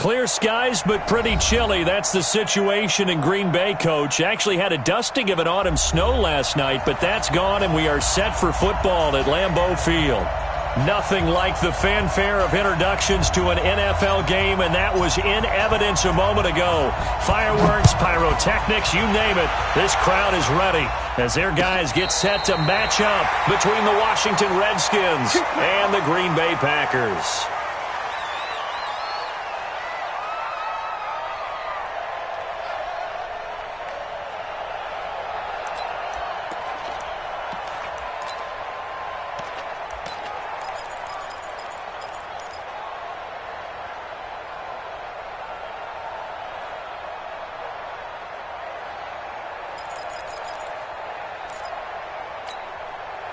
Clear skies, but pretty chilly. That's the situation in Green Bay, Coach. Actually had a dusting of an autumn snow last night, but that's gone, and we are set for football at Lambeau Field. Nothing like the fanfare of introductions to an NFL game, and that was in evidence a moment ago. Fireworks, pyrotechnics, you name it. This crowd is ready as their guys get set to match up between the Washington Redskins and the Green Bay Packers.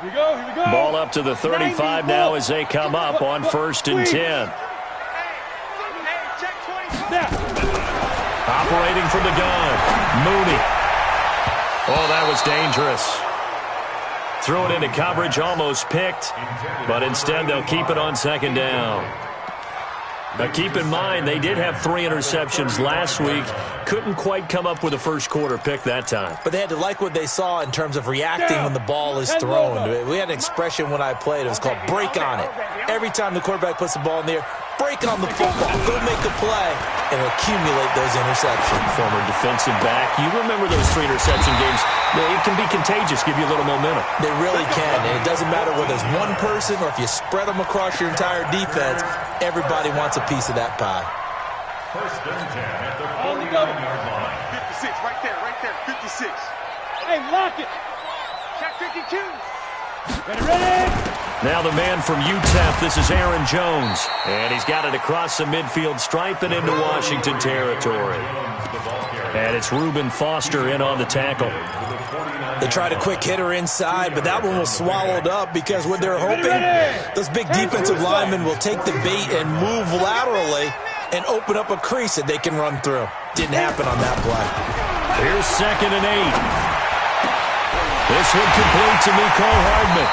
Here we go. Ball up to the 35 now as they come up on 1st and 10. Operating from the gun, Mooney. Oh, that was dangerous. Threw it into coverage, almost picked, but instead they'll keep it on 2nd down. Now keep in mind, they did have 3 interceptions last week. Couldn't quite come up with a first quarter pick that time. But they had to like what they saw in terms of reacting when the ball is thrown. We had an expression when I played. It was called break on it. Every time the quarterback puts the ball in the air, break on the football. Go make a play and accumulate those interceptions. Former defensive back. You remember those 3 interception games. It can be contagious, give you a little momentum. They really can. And it doesn't matter whether it's one person or if you spread them across your entire defense. Everybody wants a piece of that pie. 1st and 10 at the 49-yard line. 56, right there, 56. Hey, lock it. Check 52. Ready. Now the man from UTEP, this is Aaron Jones. And he's got it across the midfield stripe and into Washington territory. And it's Reuben Foster in on the tackle. They tried a quick hitter inside, but that one was swallowed up because what they're hoping, those big defensive linemen will take the bait and move laterally and open up a crease that they can run through. Didn't happen on that play. Here's 2nd and 8. This one complete to Mecole Hardman.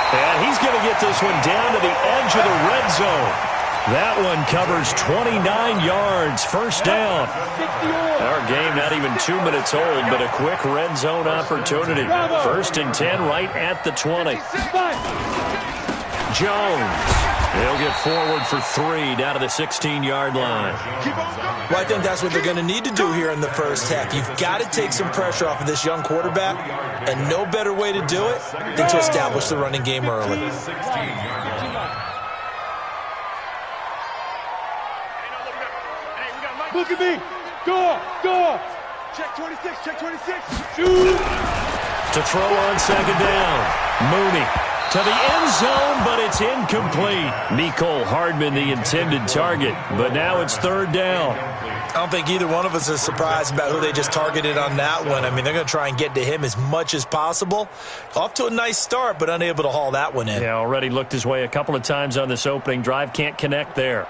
And he's going to get this one down to the edge of the red zone. That one covers 29 yards, 1st down. Our game not even 2 minutes old, but a quick red zone opportunity. 1st and 10 right at the 20. Jones. They'll get forward for 3 down to the 16-yard line. Well, I think that's what they're going to need to do here in the first half. You've got to take some pressure off of this young quarterback, and no better way to do it than to establish the running game early. Look at me. Go. Check 26. Shoot. To throw on 2nd down. Mooney. To the end zone, but it's incomplete. Mecole Hardman, the intended target, but now it's 3rd down. I don't think either one of us is surprised about who they just targeted on that one. I mean, they're going to try and get to him as much as possible. Off to a nice start, but unable to haul that one in. Yeah, already looked his way a couple of times on this opening drive. Can't connect there.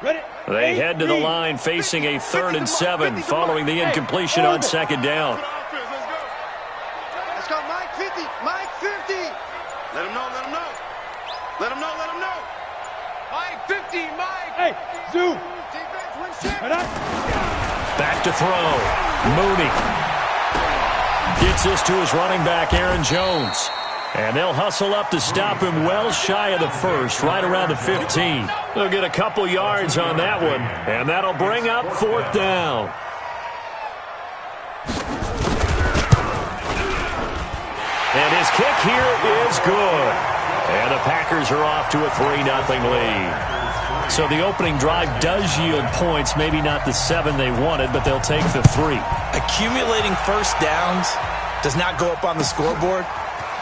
Ready. They head to the line facing a 3rd and 7 following the incompletion on 2nd down. Let's go, Mike 50. Let him know. Mike 50, Mike. Hey, Zoo. Defense, win shit. Back to throw. Mooney. Gets this to his running back, Aaron Jones. And they'll hustle up to stop him well shy of the 1st, right around the 15. They'll get a couple yards on that one, and that'll bring up 4th down. And his kick here is good. And the Packers are off to a 3-0 lead. So the opening drive does yield points, maybe not the 7 they wanted, but they'll take the 3. Accumulating first downs does not go up on the scoreboard,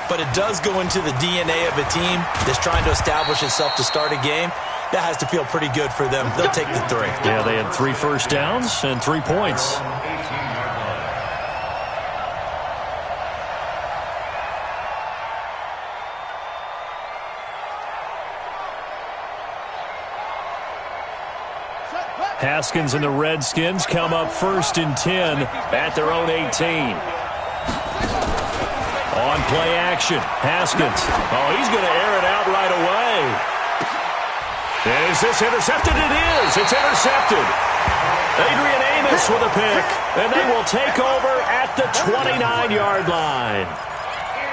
but it does go into the DNA of a team that's trying to establish itself to start a game. That has to feel pretty good for them. They'll take the 3. Yeah, they had 3 first downs and 3 points. Haskins and the Redskins come up 1st and 10 at their own 18. On play action, Haskins. Oh, he's going to air it out right away. Is this intercepted? It is. It's intercepted. Adrian Amos with a pick, and they will take over at the 29-yard line.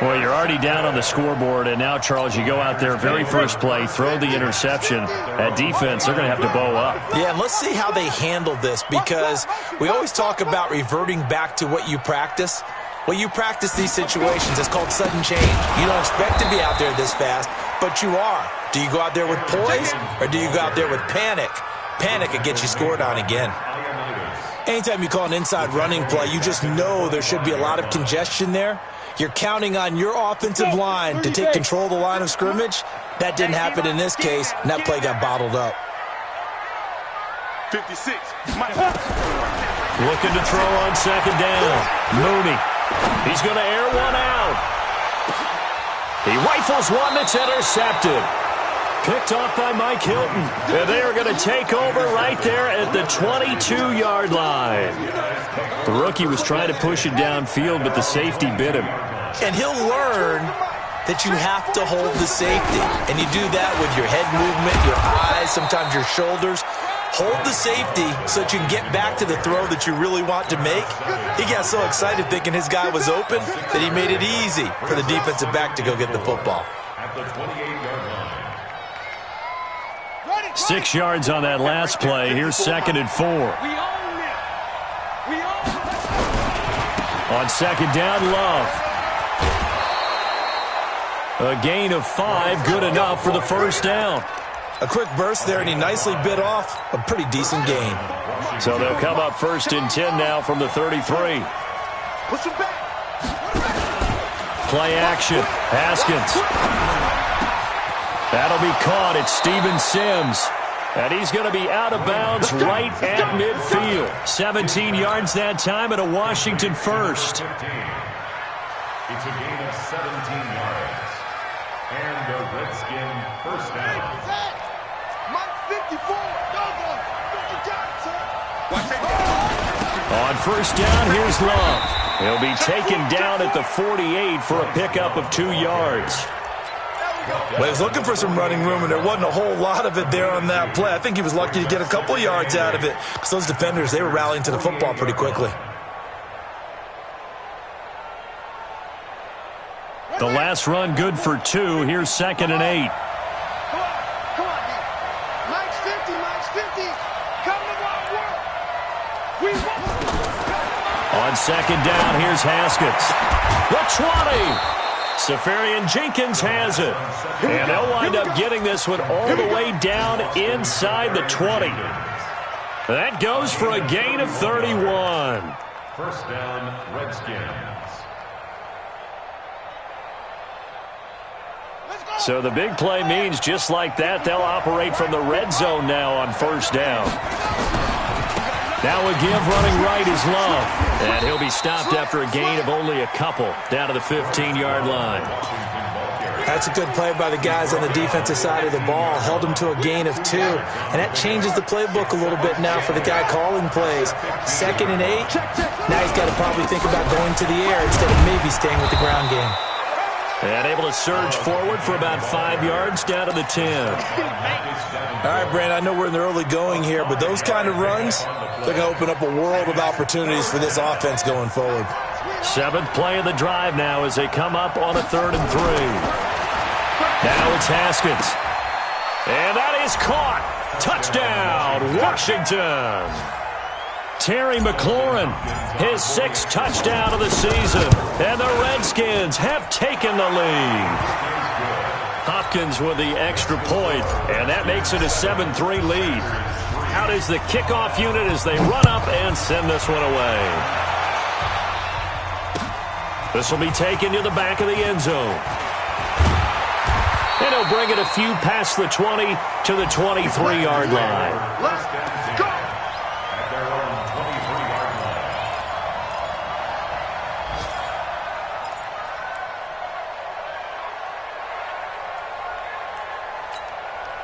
Well, you're already down on the scoreboard, and now, Charles, you go out there, very first play, throw the interception. At defense, they're going to have to bow up. Yeah, and let's see how they handle this, because we always talk about reverting back to what you practice. Well, you practice these situations. It's called sudden change. You don't expect to be out there this fast, but you are. Do you go out there with poise, or do you go out there with panic? Panic will get you scored on again. Anytime you call an inside running play, you just know there should be a lot of congestion there. You're counting on your offensive line to take control of the line of scrimmage. That didn't happen in this case, and that play got bottled up. 56. Looking to throw on second down. Mooney. He's going to air one out. He rifles one that's intercepted. Picked off by Mike Hilton. And they are going to take over right there at the 22-yard line. The rookie was trying to push it downfield, but the safety bit him. And he'll learn that you have to hold the safety. And you do that with your head movement, your eyes, sometimes your shoulders. Hold the safety so that you can get back to the throw that you really want to make. He got so excited thinking his guy was open that he made it easy for the defensive back to go get the football. At the 28-yard line. 6 yards on that last play. Here's 2nd and 4. On second down, Love. A gain of 5, good enough for the first down. A quick burst there, and he nicely bit off a pretty decent gain. So they'll come up 1st and 10 now from the 33. Push him back. Play action. Haskins. That'll be caught. It's Steven Sims. And he's going to be out of bounds right at midfield. 17 yards that time and a Washington first. It's a gain of 17 yards. And the Redskin first down. On first down, here's Love. He'll be taken down at the 48 for a pickup of 2 yards. Well, he was looking for some running room, and there wasn't a whole lot of it there on that play. I think he was lucky to get a couple of yards out of it, because those defenders, they were rallying to the football pretty quickly. The last run good for 2. Here's 2nd and 8. Come on, D. Mike's 50, Mike's 50. Come to work. We want. On second down, here's Haskins. The 20. Safarian Jenkins has it. And they'll wind up getting this one all the way down inside the 20. That goes for a gain of 31. First down, Redskins. So the big play means just like that, they'll operate from the red zone now on first down. Now a give running right is Love. And he'll be stopped after a gain of only a couple down to the 15-yard line. That's a good play by the guys on the defensive side of the ball. Held him to a gain of 2. And that changes the playbook a little bit now for the guy calling plays. 2nd and 8. Now he's got to probably think about going to the air instead of maybe staying with the ground game. And able to surge forward for about 5 yards down to the 10. All right, Brandon, I know we're in the early going here, but those kind of runs, they're going to open up a world of opportunities for this offense going forward. 7th play of the drive now as they come up on a 3rd and 3. Now it's Haskins. And that is caught. Touchdown, Washington. Terry McLaurin, his 6th touchdown of the season. And the Redskins have taken the lead. Hopkins with the extra point, and that makes it a 7-3 lead. Out is the kickoff unit as they run up and send this one away. This will be taken to the back of the end zone. And he'll bring it a few past the 20 to the 23-yard line. Let's go. At their own 23-yard line.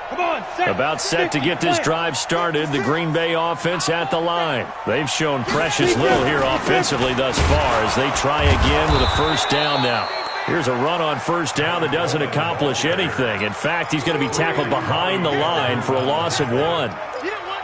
Come on, set. About set to get this drive started, the Green Bay offense at the line. They've shown precious little here offensively thus far as they try again with a first down now. Here's a run on first down that doesn't accomplish anything. In fact, he's going to be tackled behind the line for a loss of 1.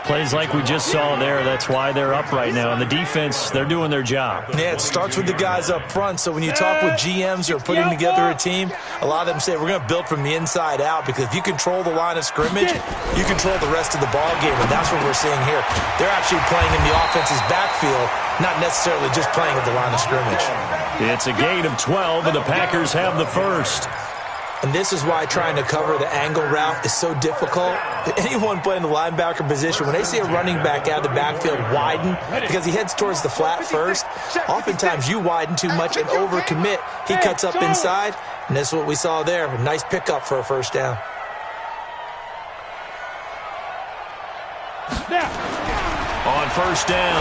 Plays like we just saw there. That's why they're up right now. And the defense, they're doing their job. Yeah, it starts with the guys up front. So when you talk with GMs who are putting together a team, a lot of them say we're going to build from the inside out, because if you control the line of scrimmage, you control the rest of the ball game, and that's what we're seeing here. They're actually playing in the offense's backfield, not necessarily just playing at the line of scrimmage. It's a gain of 12, and the Packers have the first. And this is why trying to cover the angle route is so difficult. Anyone playing the linebacker position, when they see a running back out of the backfield widen, because he heads towards the flat first, oftentimes you widen too much and overcommit. He cuts up inside, and that's what we saw there. A nice pickup for a first down. On first down,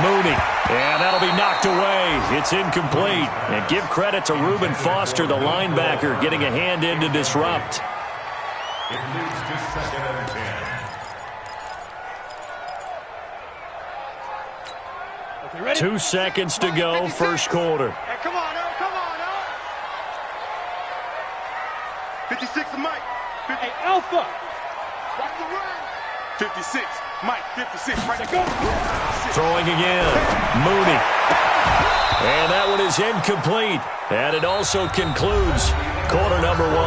Mooney. And that'll be knocked away. It's incomplete. And give credit to Reuben Foster, the linebacker, getting a hand in to disrupt. It moves to 2nd and 10. Okay, ready? 2 seconds to go, first quarter. Hey, come on, now. Come on, now. 56 to Mike. Hey, Alpha. Watch the run. 56. Mike, 56. Right there. Go. Throwing again. Mooney. And that one is incomplete. And it also concludes quarter number 1.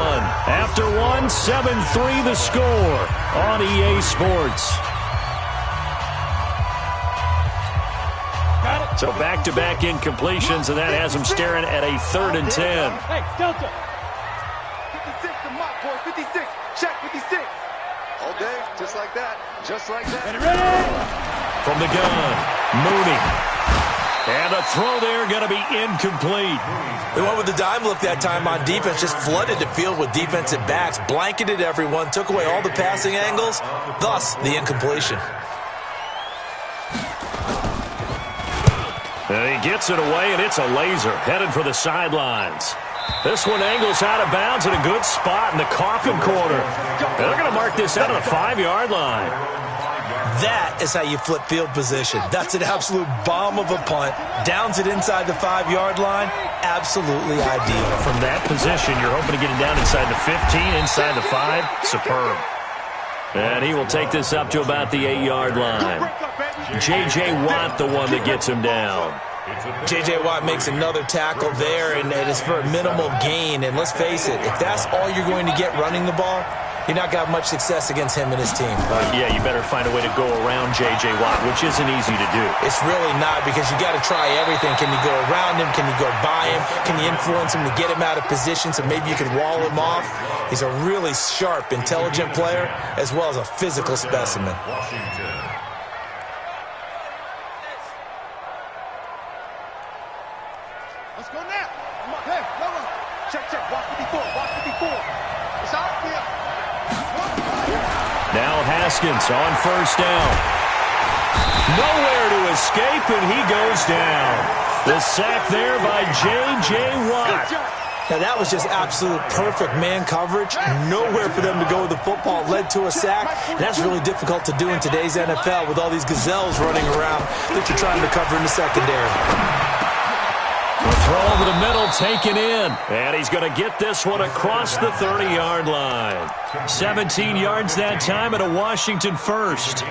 After 1, 7-3 the score on EA Sports. So back-to-back incompletions, and that has them staring at a 3rd and 10. Hey, Delta. 56 to Mike, boy. 56. Check 56. All day, just like that. Just like that. Ready? From the gun, Mooney. And a throw there going to be incomplete. They went with the dime look that time on defense, just flooded the field with defensive backs, blanketed everyone, took away all the passing angles, thus the incompletion. And he gets it away, and it's a laser headed for the sidelines. This one angles out of bounds at a good spot in the coffin corner. And they're going to mark this out of the 5-yard line. That is how you flip field position. That's an absolute bomb of a punt. Downs it inside the 5-yard line. Absolutely ideal. From that position, you're hoping to get it down inside the 15, inside the 5. Superb. And he will take this up to about the 8-yard line. J.J. Watt, the one that gets him down. J.J. Watt makes another tackle there, and it is for a minimal gain. And let's face it, if that's all you're going to get running the ball, you're not going to have much success against him and his team. Yeah, you better find a way to go around J.J. Watt, which isn't easy to do. It's really not, because you got to try everything. Can you go around him? Can you go by him? Can you influence him to get him out of position so maybe you can wall him off? He's a really sharp, intelligent player, as well as a physical specimen. Washington. Let's go now. Come on, hey, go on. Check, check. Watch 54. Watch 54. It's out here. Now Haskins on first down. Nowhere to escape, and he goes down. The sack there by J.J. Watt. Now, that was just absolute perfect man coverage. Nowhere for them to go with the football. Led to a sack. And that's really difficult to do in today's NFL with all these gazelles running around that you're trying to cover in the secondary. The throw over the middle, taken in. And he's going to get this one across the 30-yard line. 17 yards that time and a Washington first.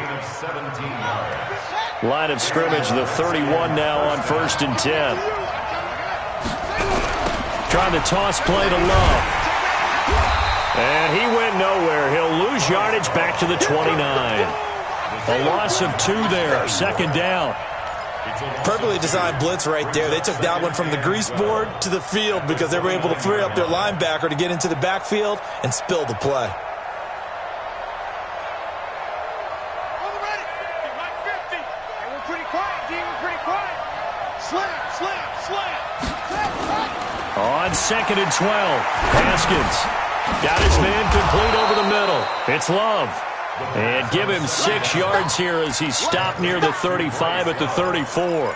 Line of scrimmage, the 31 now on 1st and 10. Trying to toss play to Love. And he went nowhere. He'll lose yardage back to the 29. A loss of 2 there. 2nd down. Perfectly designed blitz right there. They took that one from the grease board to the field because they were able to free up their linebacker to get into the backfield and spill the play. On 2nd and 12, Haskins got his man complete over the middle. It's Love. And give him 6 yards here as he's stopped near the 35 at the 34.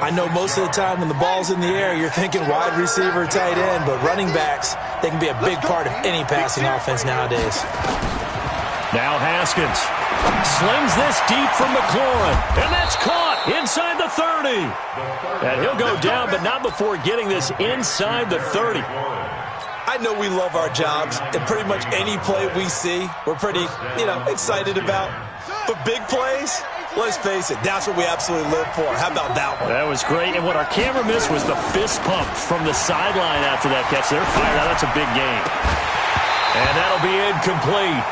I know most of the time when the ball's in the air, you're thinking wide receiver, tight end, but running backs, they can be a big part of any passing offense nowadays. Now Haskins slings this deep from McLaurin, and that's caught. Inside the 30. And he'll go down, but not before getting this inside the 30. I know we love our jobs, and pretty much any play we see, we're pretty, excited about. But big plays, let's face it, that's what we absolutely live for. How about that one? That was great, and what our camera missed was the fist pump from the sideline after that catch. They're fired out. That's a big game. And that'll be incomplete.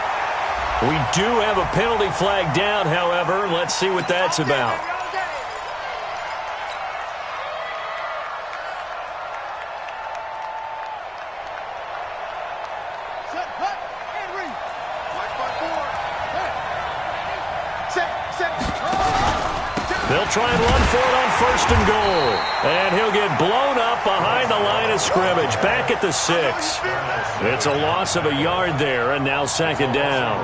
We do have a penalty flag down, however. Let's see what that's about. They'll try and run for it on 1st and goal. And he'll get blown up behind the line of scrimmage. Back at the 6. It's a loss of a yard there, and now 2nd down.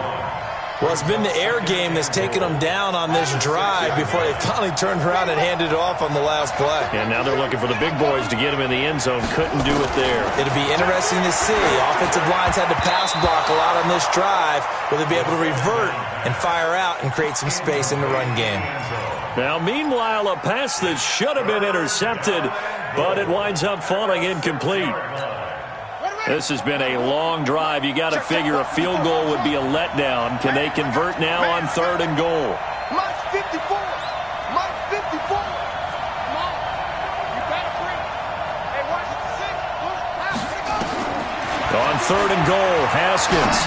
Well, it's been the air game that's taken them down on this drive before they finally turned around and handed it off on the last play. And now they're looking for the big boys to get him in the end zone. Couldn't do it there. It'll be interesting to see. Offensive lines had to pass block a lot on this drive. Will they be able to revert and fire out and create some space in the run game? Now, meanwhile, a pass that should have been intercepted, but it winds up falling incomplete. This has been a long drive. You got to figure a field goal would be a letdown. Can they convert now on 3rd and goal? Mike 54. Mike 54. Come on. You better bring. Hey, watch it. 6. On 3rd and goal, Haskins.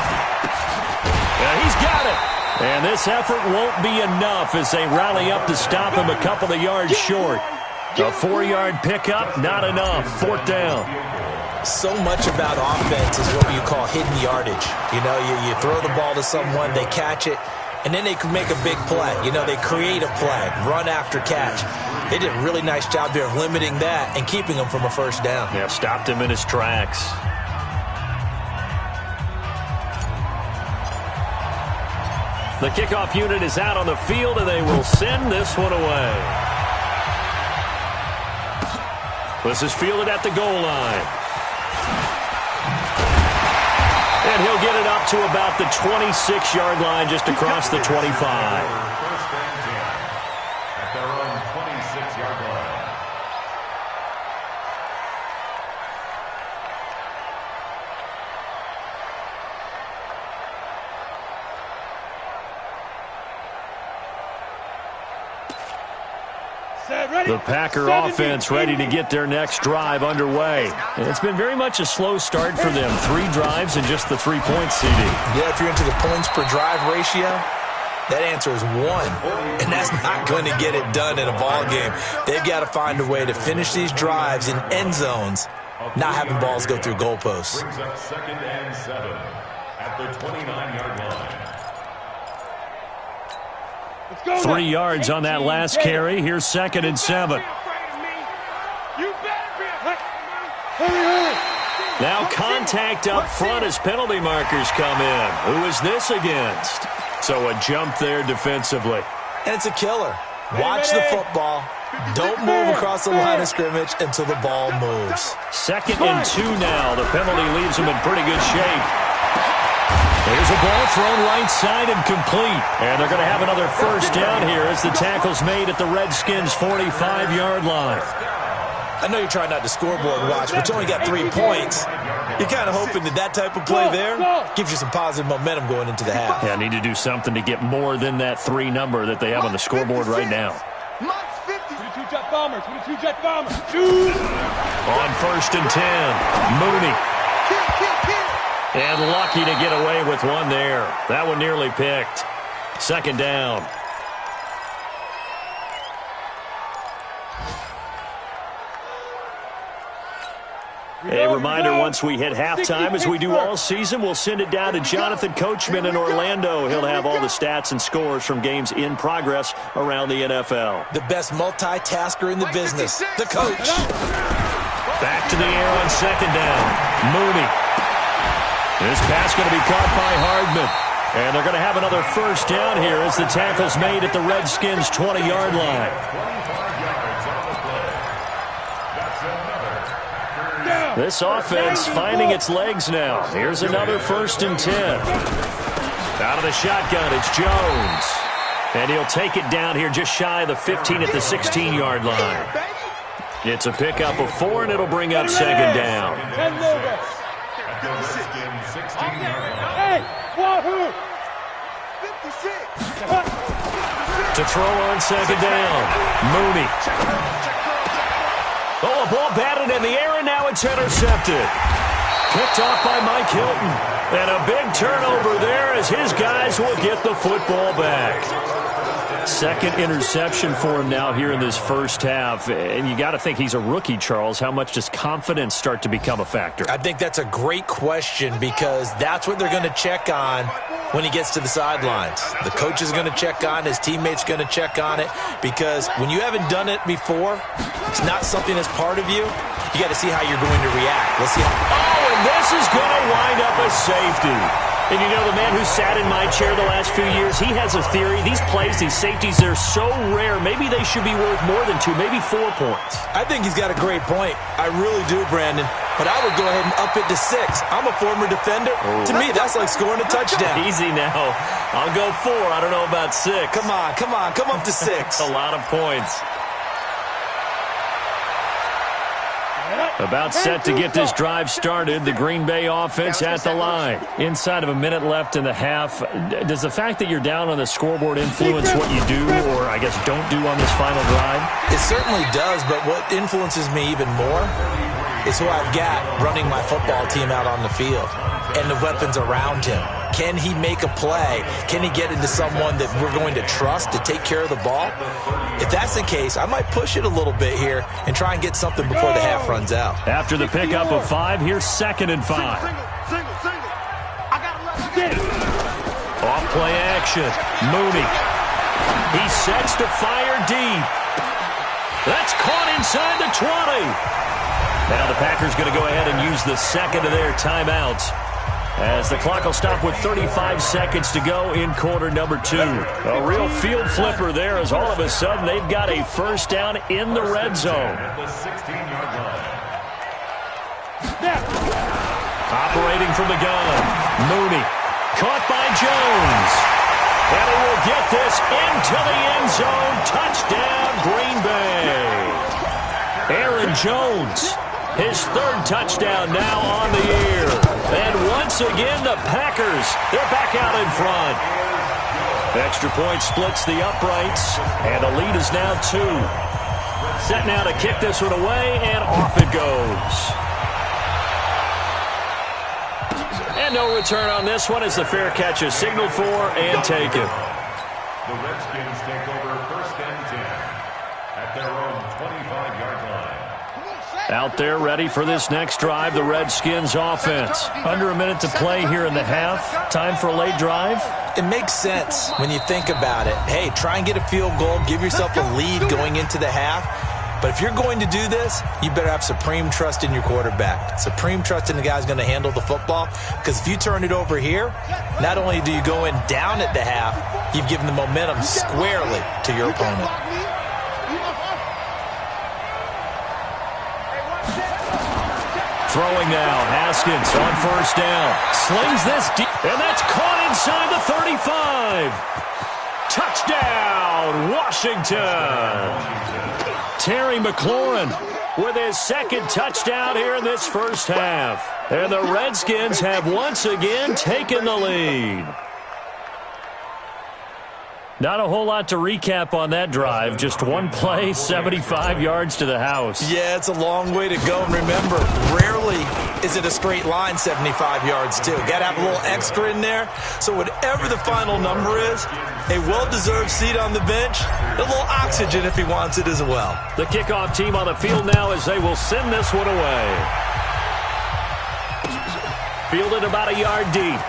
Yeah, he's got it. And this effort won't be enough as they rally up to stop him a couple of yards short. A 4-yard pickup, not enough. 4th down. So much about offense is what you call hidden yardage. You throw the ball to someone, they catch it, and then they can make a big play. They create a play, run after catch. They did a really nice job there of limiting that and keeping him from a 1st down. Yeah, stopped him in his tracks. The kickoff unit is out on the field, and they will send this one away. This is fielded at the goal line. And he'll get it up to about the 26-yard line, just across the 25. First and 10 at their own 26-yard line. The Packer offense ready to get their next drive underway. And it's been very much a slow start for them. 3 drives and just the 3 points, CD. Yeah, if you're into the points per drive ratio, that answer is 1. And that's not going to get it done in a ball game. They've got to find a way to finish these drives in end zones, not having balls go through goalposts. Brings up 2nd and 7 at the 29-yard line. 3 yards on that last carry. Here's 2nd and 7. Now contact up front as penalty markers come in. Who is this against? So a jump there defensively. And it's a killer. Watch the football. Don't move across the line of scrimmage until the ball moves. 2nd and 2 now. The penalty leaves them in pretty good shape. There's a ball thrown right side and complete. And they're going to have another 1st down here as the tackle's made at the Redskins' 45-yard line. I know you're trying not to scoreboard watch, but you only got 3 points. You're kind of hoping that type of play there gives you some positive momentum going into the half. Yeah, need to do something to get more than that 3 number that they have on the scoreboard right now. 22 Jet Bombers. 22 Jet Bombers. On 1st and 10, Mooney. And lucky to get away with one there. That one nearly picked. 2nd down. A reminder, once we hit halftime, as we do all season, we'll send it down to Jonathan Coachman in Orlando. He'll have all the stats and scores from games in progress around the NFL. The best multitasker in the business, the coach. Back to the air on 2nd down. Mooney. This pass going to be caught by Hardman. And they're going to have another 1st down here as the tackle's made at the Redskins' 20-yard line. This offense finding its legs now. Here's another 1st and 10. Out of the shotgun, it's Jones. And he'll take it down here just shy of the 15 at the 16-yard line. It's a pickup of 4, and it'll bring up second down. To throw on second down, Mooney. Oh, a ball batted in the air, and now it's intercepted. Picked off by Mike Hilton. And a big turnover there as his guys will get the football back. Second interception for him now here in this first half. And you got to think he's a rookie, Charles. How much does confidence start to become a factor? I think that's a great question because that's what they're going to check on when he gets to the sidelines. The coach is going to check on, his teammates going to check on it, because when you haven't done it before, it's not something that's part of you. You got to see how you're going to react. Let's see. And this is going to wind up a safety. And you know, the man who sat in my chair the last few years, he has a theory. These plays, these safeties, they're so rare. Maybe they should be worth more than 2, maybe 4 points. I think he's got a great point. I really do, Brandon. But I would go ahead and up it to 6. I'm a former defender. Oh. To me, that's like scoring a touchdown. Easy now. I'll go 4. I don't know about 6. Come on. Come up to 6. A lot of points. About set to get this drive started. The Green Bay offense at the line. Inside of a minute left in the half. Does the fact that you're down on the scoreboard influence what you do, or I guess don't do on this final drive? It certainly does, but what influences me even more is who I've got running my football team out on the field and the weapons around him. Can he make a play? Can he get into someone that we're going to trust to take care of the ball? If that's the case, I might push it a little bit here and try and get something before the half runs out. After the pickup of 5, here's 2nd and 5. Off play action. Mooney. He sets to fire deep. That's caught inside the 20. Now the Packers going to go ahead and use the second of their timeouts, as the clock will stop with 35 seconds to go in quarter number 2. A real field flipper there, as all of a sudden they've got a first down in the red zone. Operating from the gun, Mooney. Caught by Jones. And he will get this into the end zone. Touchdown, Green Bay. Aaron Jones, his 3rd touchdown now on the year. And once again, the Packers, they're back out in front. Extra point splits the uprights, and the lead is now 2. Set now to kick this one away, and off it goes. And no return on this one as the fair catch is signaled for and taken. The Redskins take over 1st and 10 at their own 25-yard line. Out there ready for this next drive, the Redskins offense. Under a minute to play here in the half. Time for a late drive. It makes sense when you think about it. Hey, try and get a field goal. Give yourself a lead going into the half. But if you're going to do this, you better have supreme trust in your quarterback. Supreme trust in the guy who's going to handle the football. Because if you turn it over here, not only do you go in down at the half, you've given the momentum squarely to your opponent. Throwing now, Haskins on first down. Slings this deep, and that's caught inside the 35. Touchdown, Washington. Terry McLaurin with his 2nd touchdown here in this first half. And the Redskins have once again taken the lead. Not a whole lot to recap on that drive. Just one play, 75 yards to the house. Yeah, it's a long way to go. And remember, rarely is it a straight line 75 yards, too. Got to have a little extra in there. So whatever the final number is, a well-deserved seat on the bench, a little oxygen if he wants it as well. The kickoff team on the field now as they will send this one away. Fielded about a yard deep.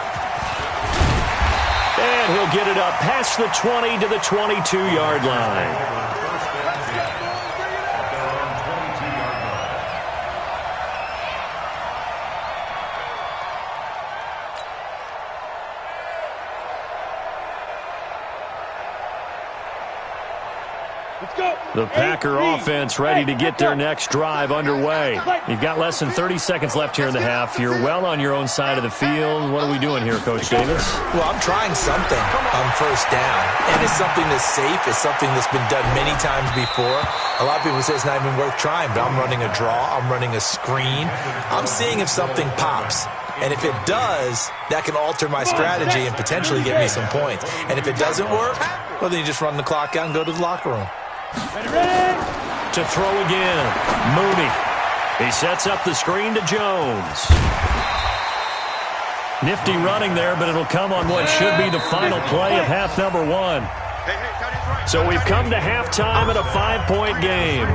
And he'll get it up past the 20 to the 22-yard line. Let's go! The Packer offense ready to get their next drive underway. You've got less than 30 seconds left here in the half. You're well on your own side of the field. What are we doing here, Coach Davis? Well, I'm trying something on first down, and it's something that's safe. It's something that's been done many times before. A lot of people say it's not even worth trying, but I'm running a draw. I'm running a screen. I'm seeing if something pops. And if it does, that can alter my strategy and potentially get me some points. And if it doesn't work, well, then you just run the clock out and go to the locker room. To throw again, Mooney. He sets up the screen to Jones. Nifty running there, but it'll come on what should be the final play of half number 1. So we've come to halftime in a 5-point game.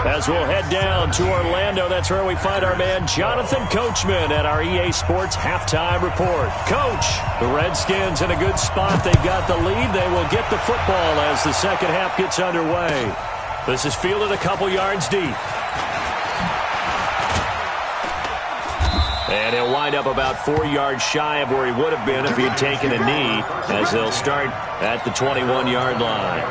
As we'll head down to Orlando, that's where we find our man Jonathan Coachman at our EA Sports Halftime Report. Coach, the Redskins in a good spot. They've got the lead. They will get the football as the second half gets underway. This is fielded a couple yards deep. And he'll wind up about 4 yards shy of where he would have been if he had taken a knee, as they'll start at the 21-yard line.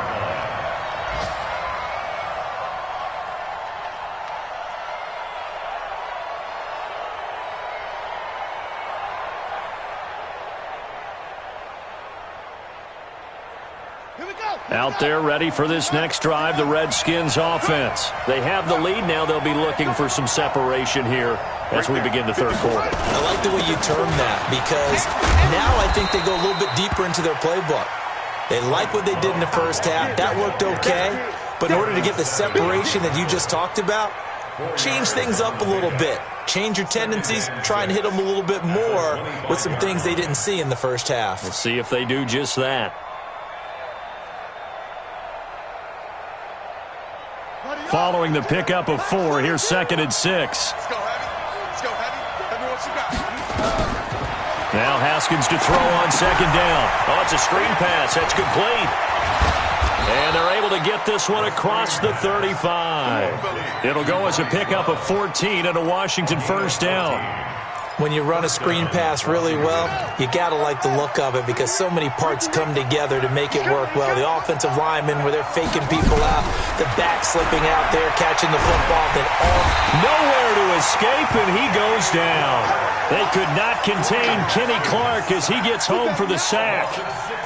Out there ready for this next drive, the Redskins offense. They have the lead now. They'll be looking for some separation here as we begin the third quarter. I like the way you term that, because now I think they go a little bit deeper into their playbook. They like what they did in the first half. That worked okay. But in order to get the separation that you just talked about, change things up a little bit. Change your tendencies. Try and hit them a little bit more with some things they didn't see in the first half. We'll see if they do just that. Following the pickup of 4, here's 2nd and 6. Let's go, Heavy. Let's go, Heavy. Tell me what you got. Now Haskins to throw on 2nd down. Oh, it's a screen pass. That's complete. And they're able to get this one across the 35. It'll go as a pickup of 14 and a Washington first down. When you run a screen pass really well, you got to like the look of it, because so many parts come together to make it work well. The offensive linemen, where they're faking people out, the back slipping out there, catching the football, then nowhere to escape, and he goes down. They could not contain Kenny Clark as he gets home for the sack.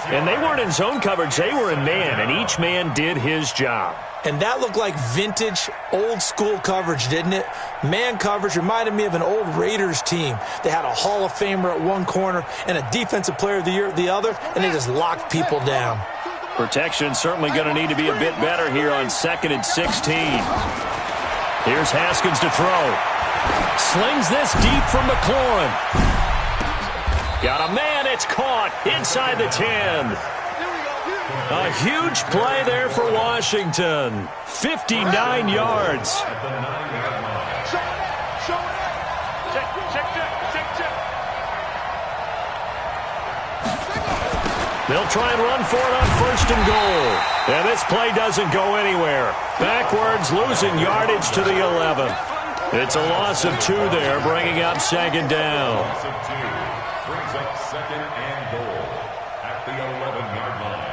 And they weren't in zone coverage, they were in man, and each man did his job. And that looked like vintage, old-school coverage, didn't it? Man coverage reminded me of an old Raiders team. They had a Hall of Famer at one corner and a Defensive Player of the Year at the other, and they just locked people down. Protection certainly going to need to be a bit better here on 2nd and 16. Here's Haskins to throw. Slings this deep from McLaurin. Got a man, it's caught inside the 10. A huge play there for Washington. 59 yards. They'll try and run for it on 1st and goal. And this play doesn't go anywhere. Backwards, losing yardage to the 11. It's a loss of 2 there, bringing up 2nd down. Brings up 2nd and goal at the 11-yard line.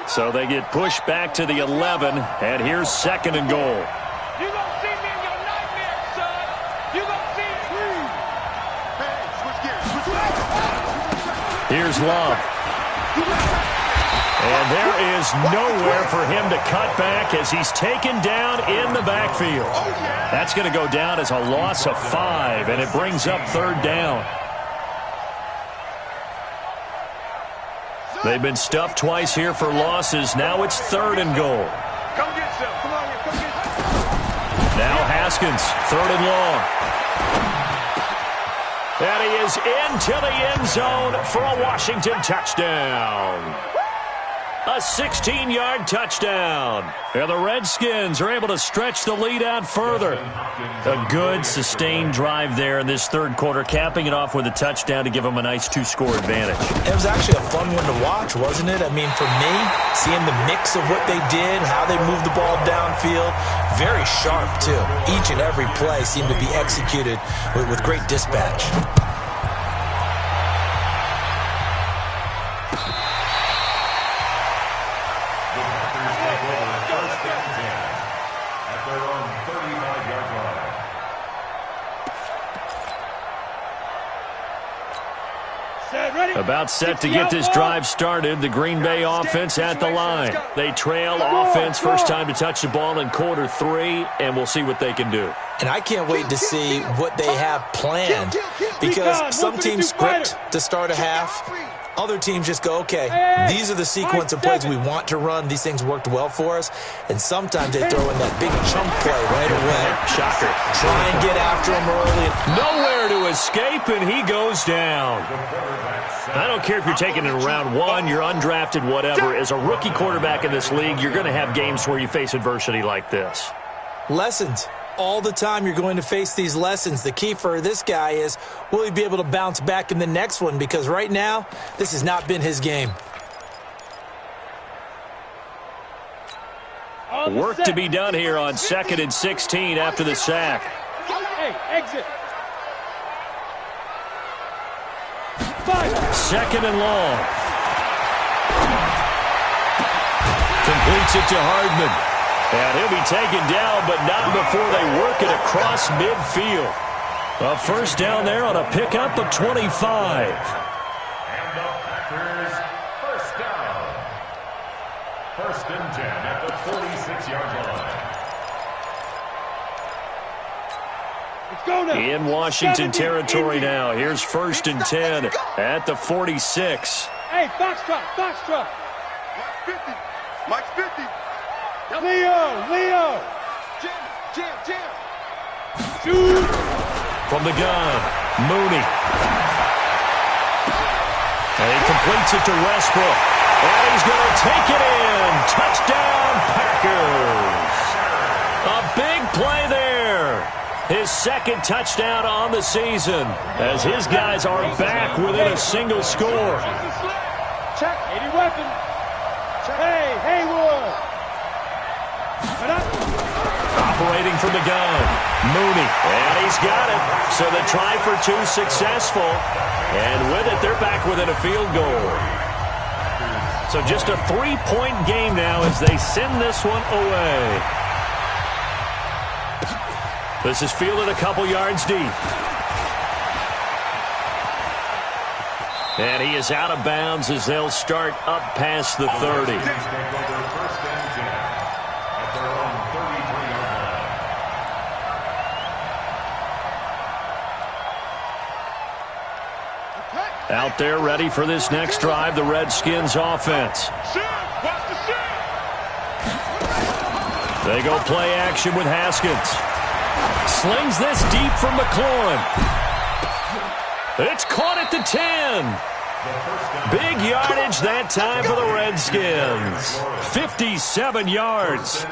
So they get pushed back to the 11, and here's 2nd and goal. You gonna see me in your nightmare, son. You gonna see me. Hey, switch gears. Here's Love. And there is nowhere for him to cut back as he's taken down in the backfield. That's going to go down as a loss of 5, and it brings up 3rd down. They've been stuffed twice here for losses. Now it's 3rd and goal. Come get some. Come on here. Come get some. Now Haskins, 3rd and long. And he is into the end zone for a Washington touchdown. A 16-yard touchdown. And the Redskins are able to stretch the lead out further. A good, sustained drive there in this 3rd quarter, capping it off with a touchdown to give them a nice 2-score advantage. It was actually a fun one to watch, wasn't it? I mean, for me, seeing the mix of what they did, how they moved the ball downfield, very sharp, too. Each and every play seemed to be executed with great dispatch. About set to get this drive started. The Green Bay offense at the line. They trail offense first time to touch the ball in quarter 3, and we'll see what they can do. And I can't wait to see what they have planned, because some teams script to start a half. Other teams just go, okay, these are the sequence of plays we want to run. These things worked well for us. And sometimes they throw in that big chunk play right away. Shocker. Try and get after him early. Nowhere to escape, and he goes down. I don't care if you're taking it in round 1, you're undrafted, whatever. As a rookie quarterback in this league, you're going to have games where you face adversity like this. Lessons. All the time you're going to face these lessons. The key for this guy is, will he be able to bounce back in the next one? Because right now, this has not been his game. Work to be done here on 2nd and 16 after the sack. Hey, exit. 2nd and long. Completes it to Hardman. And he'll be taken down, but not before they work it across midfield. A first down there on a pickup of 25. And the Packers first down. 1st and 10 at the 46-yard line. Let's go now. In Washington territory now. Here's 1st and 10 at the 46. Hey, foxtrot, foxtrot. Mike's 50. Mike's 50. Leo. Jam. Shoot. From the gun, Mooney. And he completes it to Westbrook. And he's going to take it in. Touchdown, Packers. A big play there. His 2nd touchdown on the season, as his guys are back within a single score. Check. 80 weapon. Hey, Haywood. Operating from the gun, Mooney. And he's got it. So the try for 2 successful. And with it, they're back within a field goal. So just a 3-point game now as they send this one away. This is fielded a couple yards deep. And he is out of bounds as they'll start up past the 30. Out there ready for this next drive, the Redskins offense. They go play action with Haskins. Slings this deep from McLaurin. It's caught at the 10. Big yardage that time for the Redskins. 57 yards.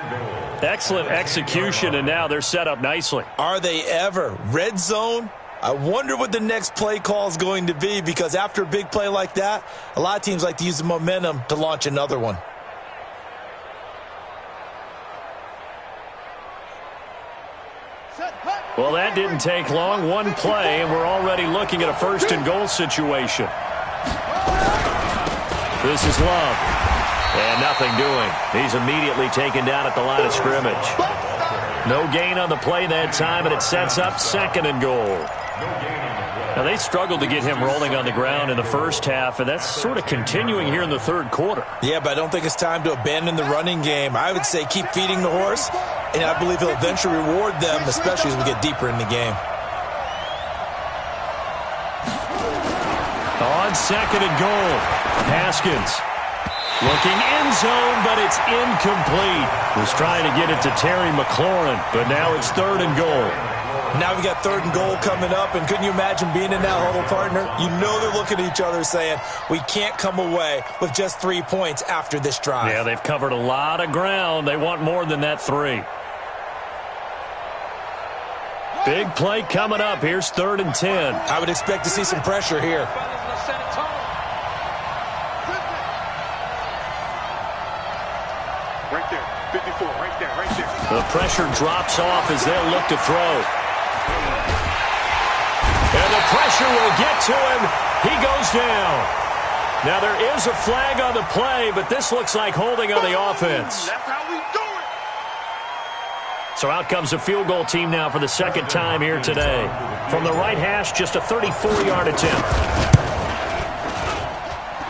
Excellent execution, and now they're set up nicely. Are they ever? Red zone? I wonder what the next play call is going to be, because after a big play like that, a lot of teams like to use the momentum to launch another one. Well, that didn't take long. One play, and we're already looking at a 1st and goal situation. This is Love. And nothing doing. He's immediately taken down at the line of scrimmage. No gain on the play that time, and it sets up 2nd and goal. Now, they struggled to get him rolling on the ground in the first half, and that's sort of continuing here in the 3rd quarter. Yeah, but I don't think it's time to abandon the running game. I would say keep feeding the horse, and I believe he'll eventually reward them, especially as we get deeper in the game. On 2nd and goal, Haskins. Looking end zone, but it's incomplete. Was trying to get it to Terry McLaurin, but now it's 3rd and goal. Now we got 3rd and goal coming up, and couldn't you imagine being in that huddle, partner? You know they're looking at each other saying, we can't come away with just 3 points after this drive. Yeah, they've covered a lot of ground. They want more than that 3. Big play coming up. Here's 3rd and 10. I would expect to see some pressure here. Right there. 54. Right there. The pressure drops off as they'll look to throw. And the pressure will get to him. He goes down. Now there is a flag on the play, but this looks like holding on the offense. That's how we do it. So out comes the field goal team now for the 2nd time here today. From the right hash, just a 34-yard attempt.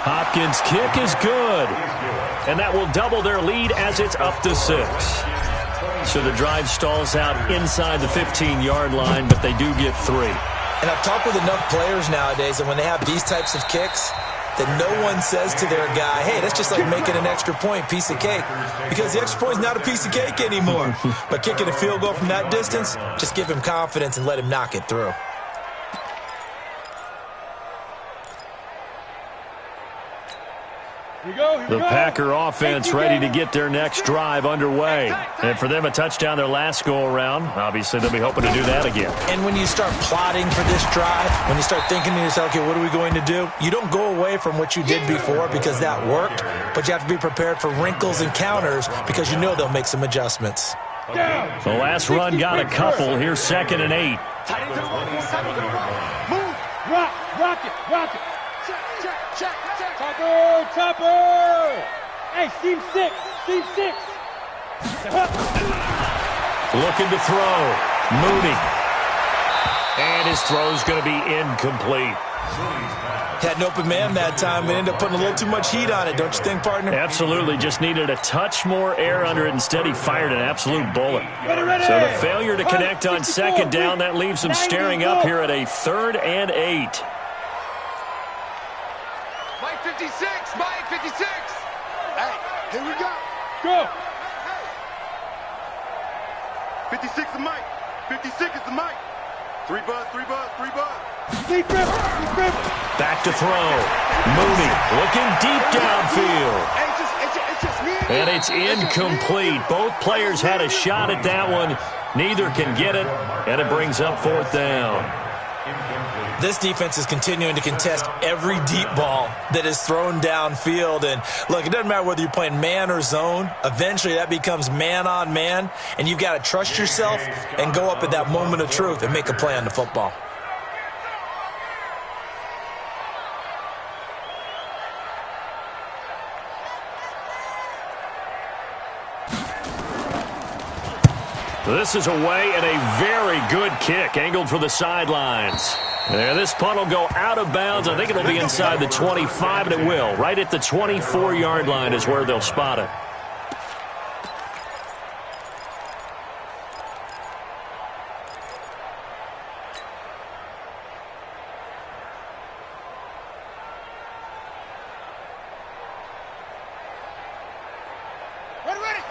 Hopkins' kick is good. And that will double their lead as it's up to 6. So the drive stalls out inside the 15-yard line, but they do get 3. And I've talked with enough players nowadays, and when they have these types of kicks, that no one says to their guy, hey, that's just like making an extra point, piece of cake. Because the extra point is not a piece of cake anymore. But kicking a field goal from that distance, just give him confidence and let him knock it through. The Packer offense ready to get their next drive underway. And for them, a touchdown their last go-around. Obviously, they'll be hoping to do that again. And when you start plotting for this drive, when you start thinking to yourself, okay, what are we going to do? You don't go away from what you did before because that worked, but you have to be prepared for wrinkles and counters because you know they'll make some adjustments. The last run got a couple. Here's 2nd and 8. Move. Rock it. Check. Topper. Hey, seam 6. Looking to throw. Mooney. And his throw's going to be incomplete. Had an open man that time, but ended up putting a little too much heat on it, don't you think, partner? Absolutely. Just needed a touch more air under it. Instead, he fired an absolute bullet. So the failure to connect on 2nd down, that leaves him staring up here at a 3rd and 8. Mike 56. Hey, here we go. Go. 56 is Mike. 56 is the Mike. 3 buzz. Deep rip. Back to throw. Mooney looking deep downfield. It's just me. And it's incomplete. Both players had a shot at that one. Neither can get it, and it brings up 4th down. This defense is continuing to contest every deep ball that is thrown downfield. And look, it doesn't matter whether you're playing man or zone. Eventually, that becomes man on man. And you've got to trust yourself and go up at that moment of truth and make a play on the football. This is away and a very good kick, angled for the sidelines. And this punt will go out of bounds. I think it'll be inside the 25, and it will. Right at the 24-yard line is where they'll spot it.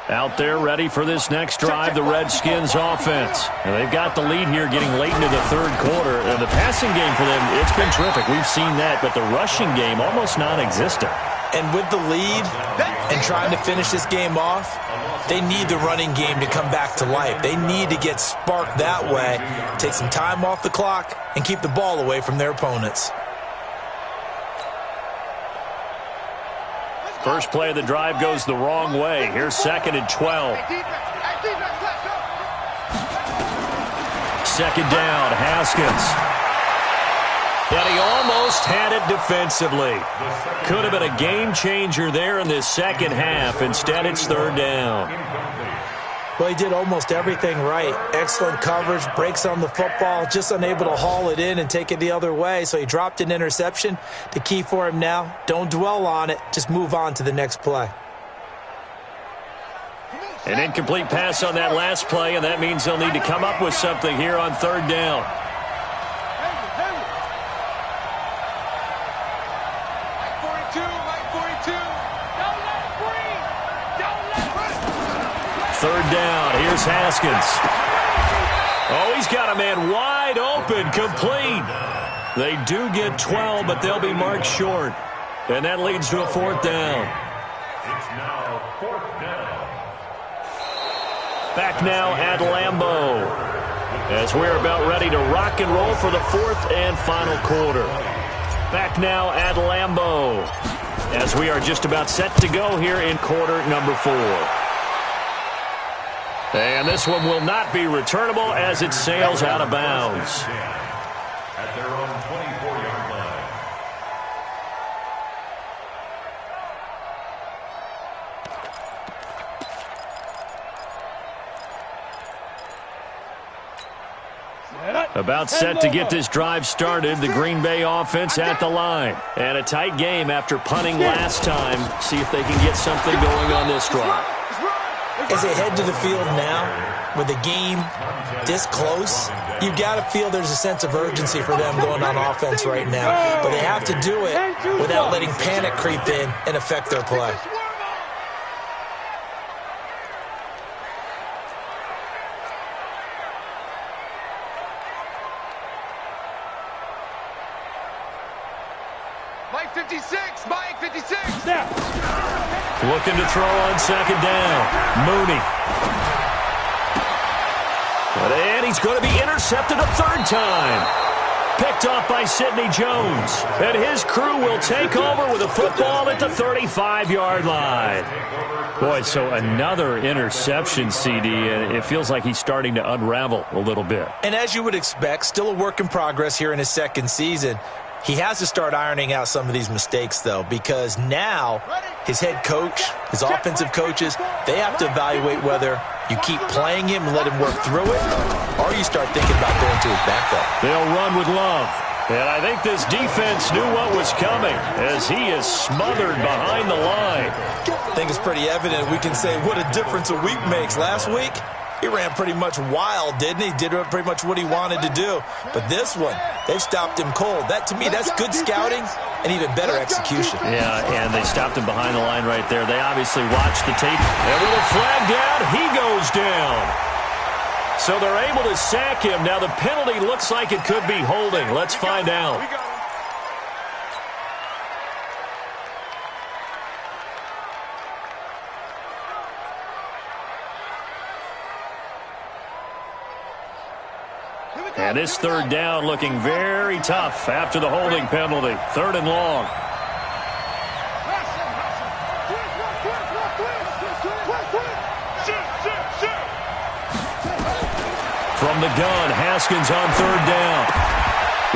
Out there ready for this next drive, the Redskins offense. And they've got the lead here getting late into the 3rd quarter. And the passing game for them, it's been terrific. We've seen that, but the rushing game almost non-existent. And with the lead and trying to finish this game off, they need the running game to come back to life. They need to get sparked that way, take some time off the clock, and keep the ball away from their opponents. First play of the drive goes the wrong way. Here's 2nd and 12. 2nd down, Haskins. And he almost had it defensively. Could have been a game changer there in this second half. Instead, it's 3rd down. Well, he did almost everything right. Excellent coverage, breaks on the football, just unable to haul it in and take it the other way. So he dropped an interception. The key for him now, don't dwell on it. Just move on to the next play. An incomplete pass on that last play, and that means they'll need to come up with something here on 3rd down. Third down. Here's Haskins. Oh, he's got a man wide open, complete. They do get 12, but they'll be marked short. And that leads to a 4th down. It's now 4th down. Back now at Lambeau, as we're about ready to rock and roll for the 4th and final quarter. Back now at Lambeau, as we are just about set to go here in quarter number 4. And this one will not be returnable as it sails out of bounds. At their own 24-yard line. Set up. About set to get this drive started. The Green Bay offense at the line. And a tight game after punting last time. See if they can get something going on this drive. As they head to the field now, with the game this close, you've got to feel there's a sense of urgency for them going on offense right now. But they have to do it without letting panic creep in and affect their play. Mike 56, Mike 56. Looking to throw on second down. Mooney. And he's going to be intercepted a third time. Picked off by Sidney Jones. And his crew will take over with a football at the 35-yard line. Boy, so another interception, CD, and it feels like he's starting to unravel a little bit. And as you would expect, still a work in progress here in his second season. He has to start ironing out some of these mistakes, though, because now his head coach, his offensive coaches, they have to evaluate whether you keep playing him and let him work through it, or you start thinking about going to his backup. They'll run with Love. And I think this defense knew what was coming as he is smothered behind the line. I think it's pretty evident. We can say what a difference a week makes. Last week, he ran pretty much wild, didn't he? Did pretty much what he wanted to do. But this one, they've stopped him cold. That, to me, that's good scouting and even better execution. Yeah, and they stopped him behind the line right there. They obviously watched the tape. And with a flag down, he goes down. So they're able to sack him. Now the penalty looks like it could be holding. Let's find out. And this third down looking very tough after the holding penalty. Third and long. From the gun, Haskins on third down.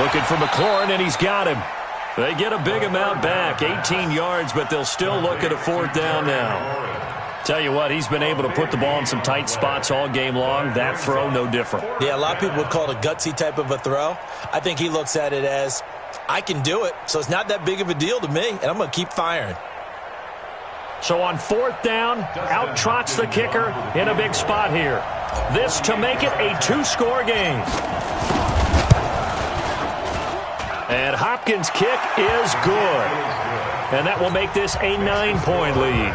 Looking for McLaurin, and he's got him. They get a big amount back, 18 yards, but they'll still look at a fourth down now. Tell you what, he's been able to put the ball in some tight spots all game long. That throw, no different. Yeah, a lot of people would call it a gutsy type of a throw. I think he looks at it as, I can do it, so it's not that big of a deal to me, and I'm going to keep firing. So on fourth down, out trots the kicker in a big spot here. This to make it a two-score game. And Hopkins' kick is good. And that will make this a 9-point lead.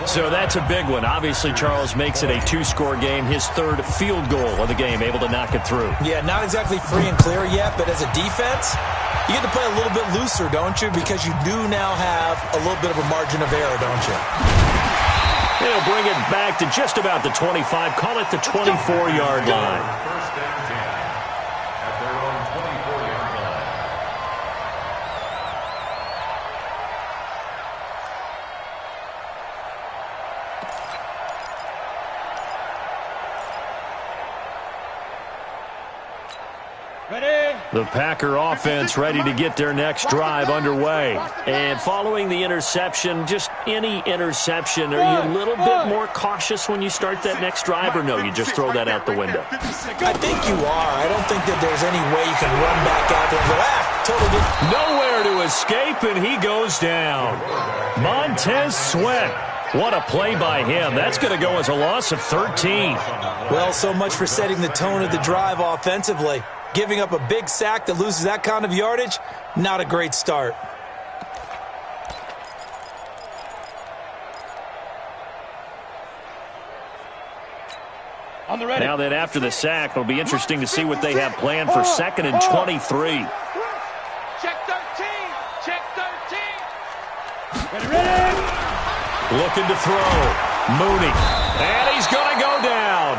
So that's a big one. Obviously, Charles makes it a two-score game. His third field goal of the game, able to knock it through. Yeah, not exactly free and clear yet, but as a defense, you get to play a little bit looser, don't you? Because you do now have a little bit of a margin of error, don't you? They'll bring it back to just about the 25. Call it the 24-yard line. First and 10 at their own 24-yard line. The Packer offense ready to get their next drive underway. And following the interception, just any interception, are you a little bit more cautious when you start that next drive, or no, you just throw that out the window? I think you are. I don't think that there's any way you can run back out there and go, totally different. Nowhere to escape, and he goes down. Montez Sweat. What a play by him. That's going to go as a loss of 13. Well, so much for setting the tone of the drive offensively. Giving up a big sack that loses that kind of yardage, not a great start. Now that after the sack, it'll be interesting to see what they have planned for second and 23. Check 13. Check 13. Looking to throw. Mooney. And he's going to go down.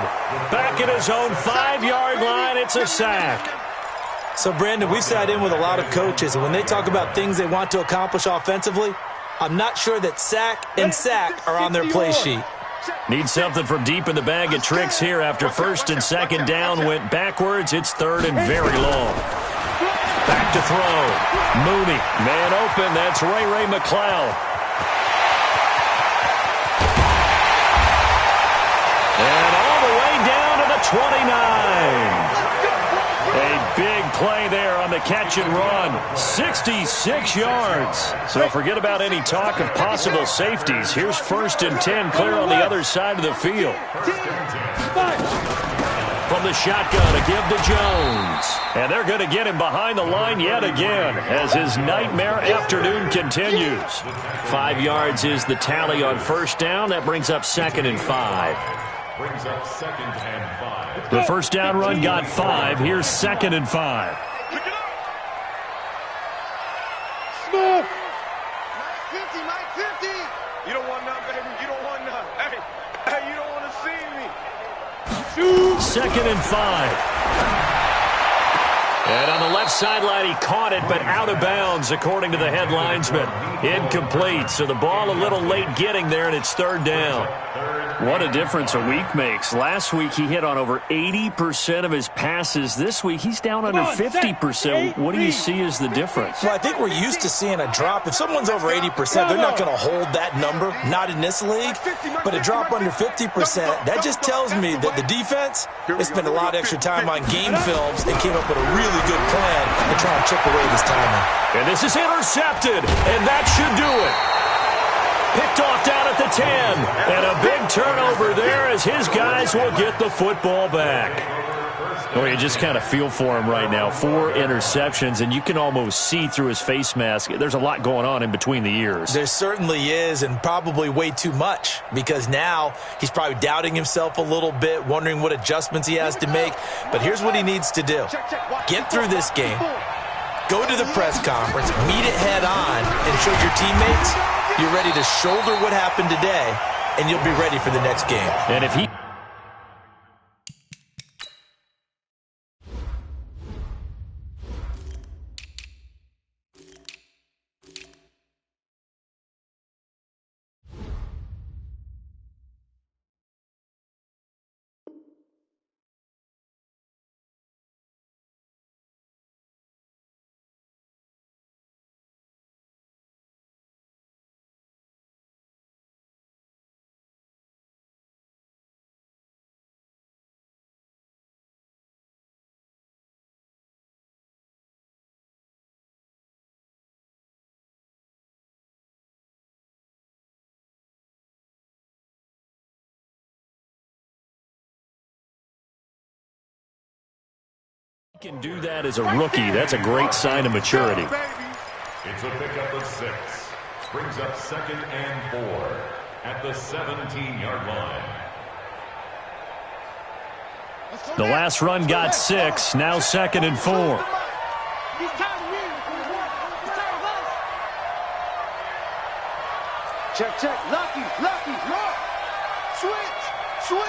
Back at his own 5-yard line, it's a sack. So, Brandon, we've sat in with a lot of coaches, and when they talk about things they want to accomplish offensively, I'm not sure that sack and sack are on their play sheet. Need something from deep in the bag of tricks here after first and second down went backwards. It's third and very long. Back to throw. Mooney. Man open. That's Ray McCloud. And all the way down to the 29. A big play there on the catch and run. 66 yards. So forget about any talk of possible safeties. Here's 1st and 10 clear on the other side of the field. From the shotgun, a give to Jones. And they're going to get him behind the line yet again as his nightmare afternoon continues. 5 yards is the tally on 1st down. That brings up 2nd and 5. Brings up 2nd and 5. The 1st down run got 5. Here's 2nd and 5. Smith! Mike 50. You don't want none, baby. You don't want none. Hey, you don't want to see me. 2nd and 5. And on the left sideline, he caught it, but out of bounds, according to the headlinesman. Incomplete, so the ball a little late getting there, and it's 3rd down. What a difference a week makes. Last week, he hit on over 80% of his passes. This week, he's down under 50%. What do you see as the difference? Well, I think we're used to seeing a drop. If someone's over 80%, they're not going to hold that number, not in this league. But a drop under 50%, that just tells me that the defense has spent a lot of extra time on game films and came up with a really good plan to try and chip away this timing. And this is intercepted, and that should do it. Picked off down at the 10, and a big turnover there as his guys will get the football back. Oh, you just kind of feel for him right now. 4 interceptions, and you can almost see through his face mask. There's a lot going on in between the ears. There certainly is, and probably way too much, because now he's probably doubting himself a little bit, wondering what adjustments he has to make. But here's what he needs to do. Get through this game, go to the press conference, meet it head on, and show your teammates you're ready to shoulder what happened today, and you'll be ready for the next game. And if he... can do that as a rookie. That's a great sign of maturity. It's a pickup of 6. Brings up 2nd and 4 at the 17-yard line. The last run got 6. Now 2nd and 4. Check. Lucky, look. Switch.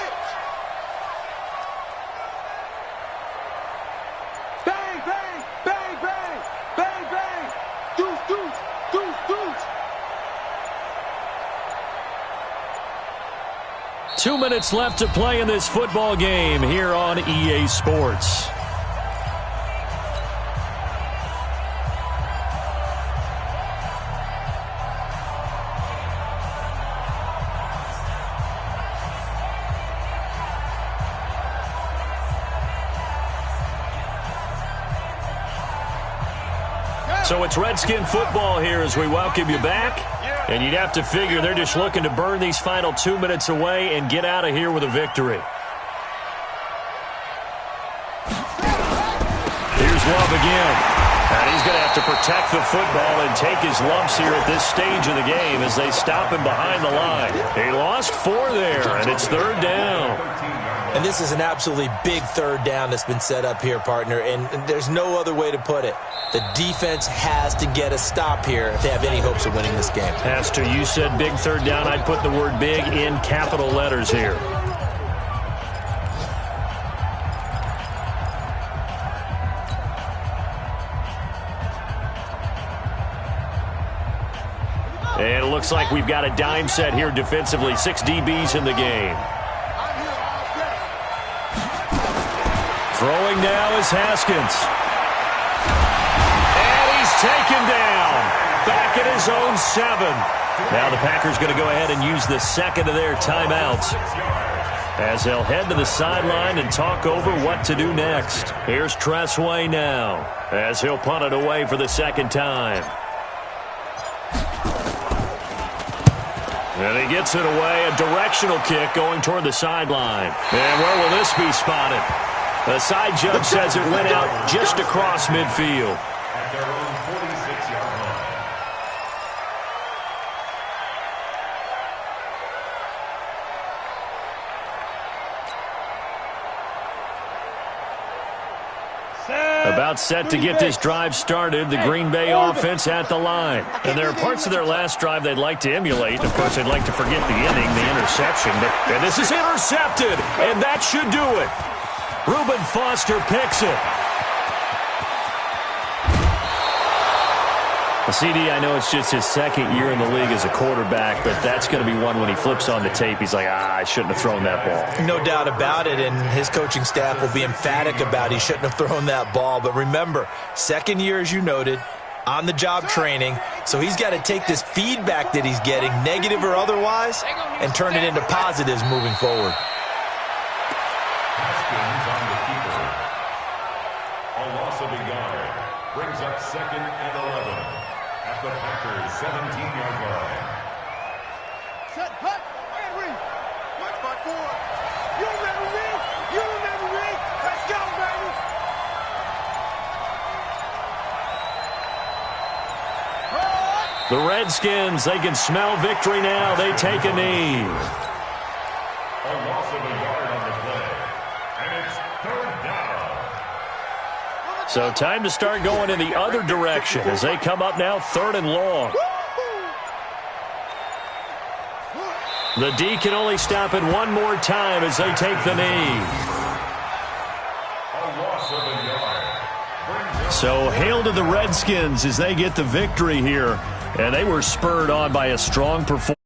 Bang. Deuce. 2 minutes left to play in this football game here on EA Sports. So it's Redskin football here as we welcome you back. And you'd have to figure they're just looking to burn these final 2 minutes away and get out of here with a victory. Here's Love again. And he's going to have to protect the football and take his lumps here at this stage of the game as they stop him behind the line. He lost 4 there, and it's 3rd down. And this is an absolutely big 3rd down that's been set up here, partner, and there's no other way to put it. The defense has to get a stop here if they have any hopes of winning this game. Pastor, you said big 3rd down. I'd put the word big in capital letters here. And it looks like we've got a dime set here defensively. 6 DBs in the game. Throwing now is Haskins. And he's taken down. Back at his own 7. Now the Packers going to go ahead and use the second of their timeouts. as they'll head to the sideline and talk over what to do next. Here's Tressway now as he'll punt it away for the second time. And he gets it away, a directional kick going toward the sideline. And where will this be spotted? The side judge says it went out just across midfield. At their own 46-yard line. About set to get this drive started, the Green Bay offense at the line. And there are parts of their last drive they'd like to emulate. Of course, they'd like to forget the inning, the interception. And this is intercepted, and that should do it. Reuben Foster picks it. CD, I know it's just his second year in the league as a quarterback, but that's going to be one when he flips on the tape, he's like, I shouldn't have thrown that ball. No doubt about it, and his coaching staff will be emphatic about he shouldn't have thrown that ball. But remember, second year, as you noted, on-the-job training, so he's got to take this feedback that he's getting, negative or otherwise, and turn it into positives moving forward. Haskins on the keeper. A loss of a yard brings up second and 11. The Packers' 17-yard line. Set, hut, and read. Watch my forward. You remember me? You remember me? Let's go, baby. The Redskins, they can smell victory now. They take a knee. A loss of a yard on the play. And it's third down. So time to start going in the other direction as they come up now 3rd and long. The D can only stop it one more time as they take the knee. A loss of a yard. So hail to the Redskins as they get the victory here. And they were spurred on by a strong performance.